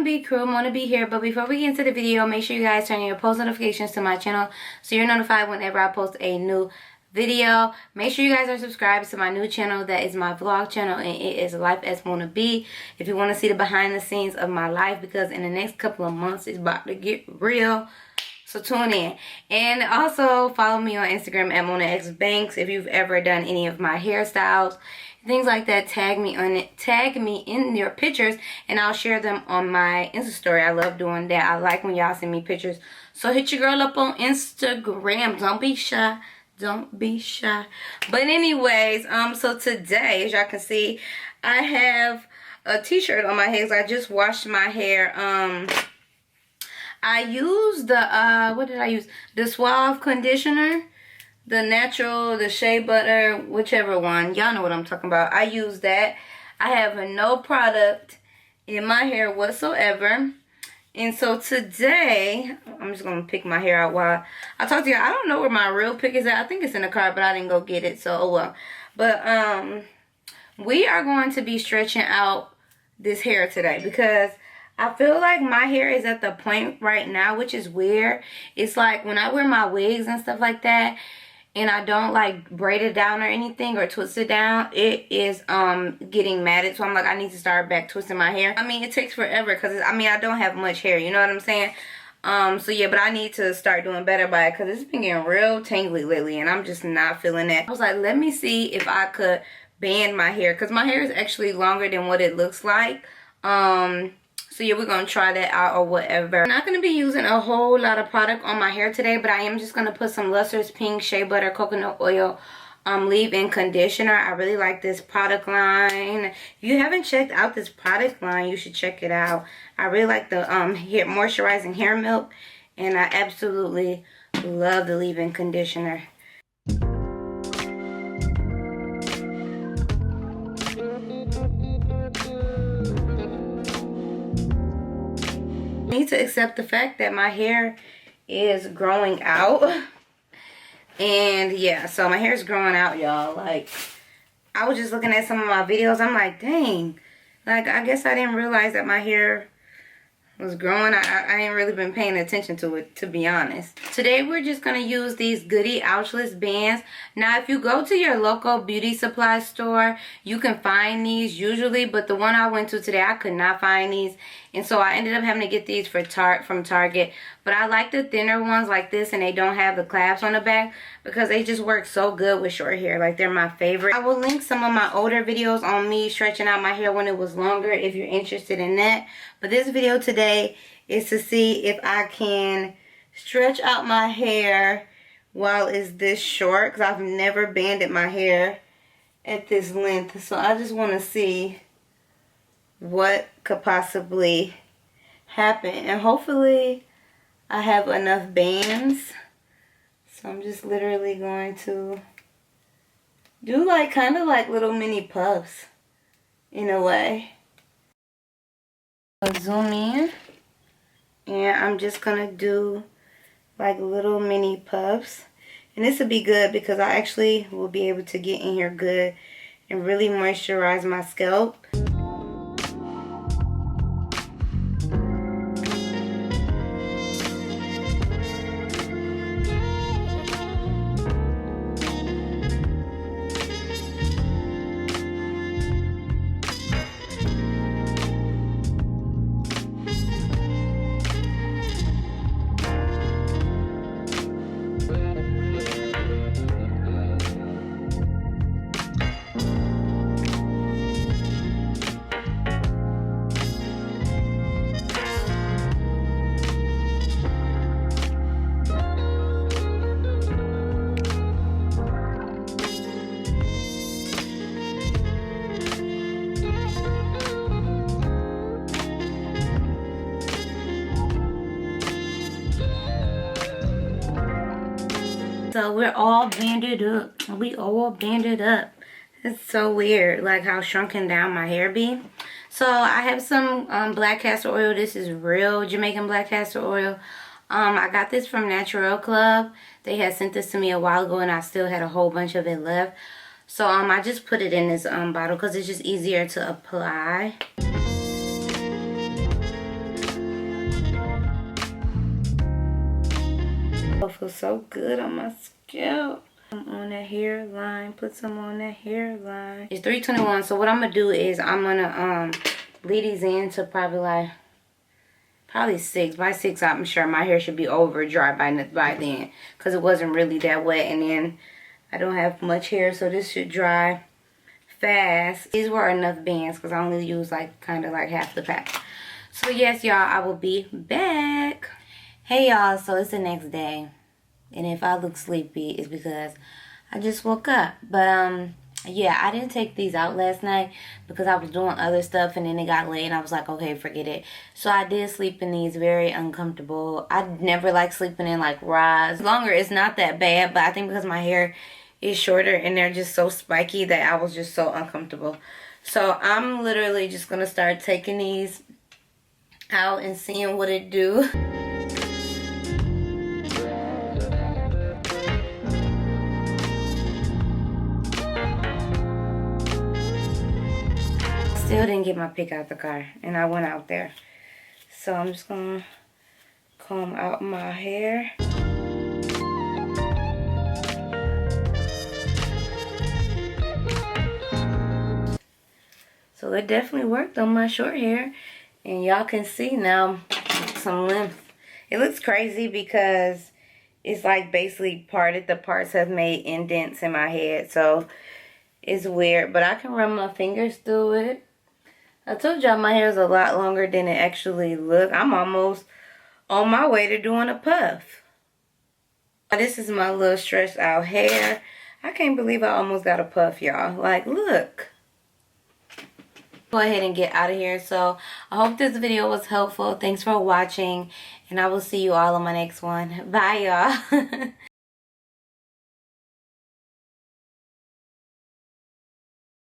B Crew, Mona B here. But before we get into the video, make sure you guys turn on your post notifications to my channel so you're notified whenever I post a new video. Make sure you guys are subscribed to my new channel. That is my vlog channel, and it is Life as Mona B. If you want to see the behind the scenes of my life, because in the next couple of months it's about to get real. So tune in. And also follow me on Instagram at Mona X Banks. If you've ever done any of my hairstyles, things like that, tag me on it. Tag me in your pictures and I'll share them on my Insta story. I love doing that. I like when y'all send me pictures. So hit your girl up on Instagram. Don't be shy. Don't be shy. But anyways, so today, as y'all can see, I have a t-shirt on my head. I just washed my hair. I used the what did I use? The Suave conditioner, the natural, the Shea butter, whichever one. Y'all know what I'm talking about. I use that. I have no product in my hair whatsoever. And so today, I'm just going to pick my hair out while I talk to you. I don't know where my real pick is at. I think it's in the car, but I didn't go get it. So, oh well. But we are going to be stretching out this hair today because I feel like my hair is at the point right now, which is weird. It's like when I wear my wigs and stuff like that, and I don't like braid it down or anything or twist it down, it is getting matted. So I'm like, I need to start back twisting my hair. I mean, it takes forever because I don't have much hair, you know what I'm saying? So yeah, but I need to start doing better by it because it's been getting real tangly lately and I'm just not feeling that. I was like, let me see if I could band my hair because my hair is actually longer than what it looks like. So yeah, we're going to try that out or whatever. I'm not going to be using a whole lot of product on my hair today, but I am just going to put some Luster's Pink Shea Butter Coconut Oil leave-in conditioner. I really like this product line. If you haven't checked out this product line, you should check it out. I really like the hair moisturizing hair milk, and I absolutely love the leave-in conditioner. I need to accept the fact that my hair is growing out. And yeah, so my hair is growing out, y'all. Like, I was just looking at some of my videos. I'm like, dang. Like, I guess I didn't realize that my hair was growing. I ain't really been paying attention to it, to be honest. Today we're just going to use these Goody Bands. Now if you go to your local beauty supply store, you can find these usually, but the one I went to today, I could not find these. And so I ended up having to get these from Target. But I like the thinner ones like this, and they don't have the clasps on the back because they just work so good with short hair. Like, they're my favorite. I will link some of my older videos on me stretching out my hair when it was longer if you're interested in that. But this video today is to see if I can stretch out my hair while it's this short, because I've never banded my hair at this length. So I just want to see what could possibly happen, and hopefully I have enough bands. So I'm just literally going to do like kind of like little mini puffs in a way. I'll zoom in, and I'm just gonna do like little mini puffs, and this will be good because I actually will be able to get in here good and really moisturize my scalp. So we're all banded up. We all banded up. It's so weird, like how shrunken down my hair be. So I have some black castor oil. This is real Jamaican black castor oil. I got this from Natural Club. They had sent this to me a while ago and I still had a whole bunch of it left. So I just put it in this bottle because it's just easier to apply. feels so good on my scalp. On that hairline, put some on that hairline. It's 3:21, so what I'm gonna do is I'm gonna bleed these in to probably 6. By 6, I'm sure my hair should be over dry by then, because it wasn't really that wet, and then I don't have much hair, so this should dry fast. These were enough bands because I only used like kind of like half the pack. So yes, y'all, I will be back. Hey y'all, so it's the next day. And if I look sleepy, it's because I just woke up. But, yeah, I didn't take these out last night because I was doing other stuff and then it got late and I was like, okay, forget it. So I did sleep in these, very uncomfortable. I never like sleeping in like rise. Longer, it's not that bad, but I think because my hair is shorter and they're just so spiky that I was just so uncomfortable. So I'm literally just going to start taking these out and seeing what it do. Still didn't get my pick out the car, and I went out there. So I'm just gonna comb out my hair. So it definitely worked on my short hair, and y'all can see now some length. It looks crazy because it's like basically parted. The parts have made indents in my head, so it's weird, but I can run my fingers through it. I told y'all my hair is a lot longer than it actually look. I'm almost on my way to doing a puff. This is my little stretched out hair. I can't believe I almost got a puff, y'all. Like, look. Go ahead and get out of here. So, I hope this video was helpful. Thanks for watching. And I will see you all on my next one. Bye, y'all.